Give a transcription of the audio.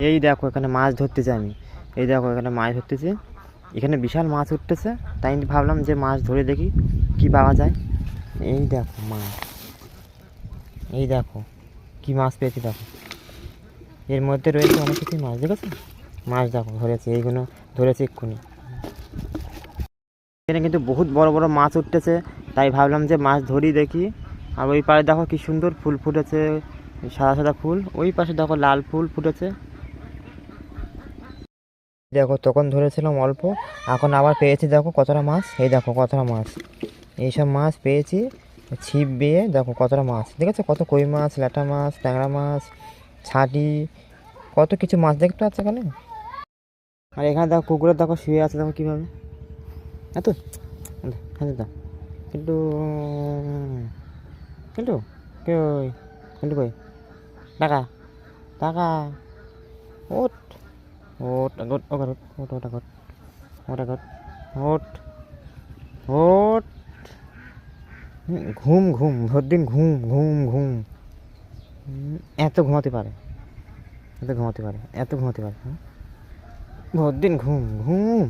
এই দেখো এখানে মাছ ধরতেছি আমি। এই দেখো এখানে মাছ ধরতেছি, এখানে বিশাল মাছ উঠতেছে। তাই আমি ভাবলাম যে মাছ ধরে দেখি কি পাওয়া যায়। এই দেখো মাছ, এই দেখো কি মাছ পেয়েছি দেখো। এর মধ্যে রয়েছে অনেক কিছু মাছ, দেখেছো? মাছ দেখো ধরেছে, এইগুলো ধরেছে এক্ষুনি। এখানে কিন্তু বহুত বড় বড় মাছ উঠতেছে, তাই ভাবলাম যে মাছ ধরি দেখি। আর ওই পাশে দেখো কি সুন্দর ফুল ফুটেছে, সাদা সাদা ফুল। ওই পাশে দেখো লাল ফুল ফুটেছে। দেখো তখন ধরেছিলাম অল্প, এখন আবার পেয়েছি দেখো কতটা মাছ। এই দেখো কতটা মাছ, এইসব মাছ পেয়েছি ছিপ বেয়ে। দেখো কতটা মাছ, দেখেছো? কত কই মাছ, ল্যাটা মাছ, ট্যাংরা মাছ, ছাটি, কত কিছু মাছ দেখতে পাচ্ছ এখানে। আর এখানে দেখো কুকুরের দেখো শুয়ে আছে, দেখো কীভাবে। এত হ্যাঁ দাদা, কিন্তু কিন্তু কই, কিন্তু কই, টাকা টাকা, ওট ওট আগত ওট ওট ওট আগত ওট আগত ওট ওট। ঘুম ঘুম ভোরদিন ঘুম ঘুম ঘুম। এত ঘুমাতে পারে, এত ঘুমাতে পারে, এত ঘুমাতে পারে, ভোরদিন ঘুম ঘুম।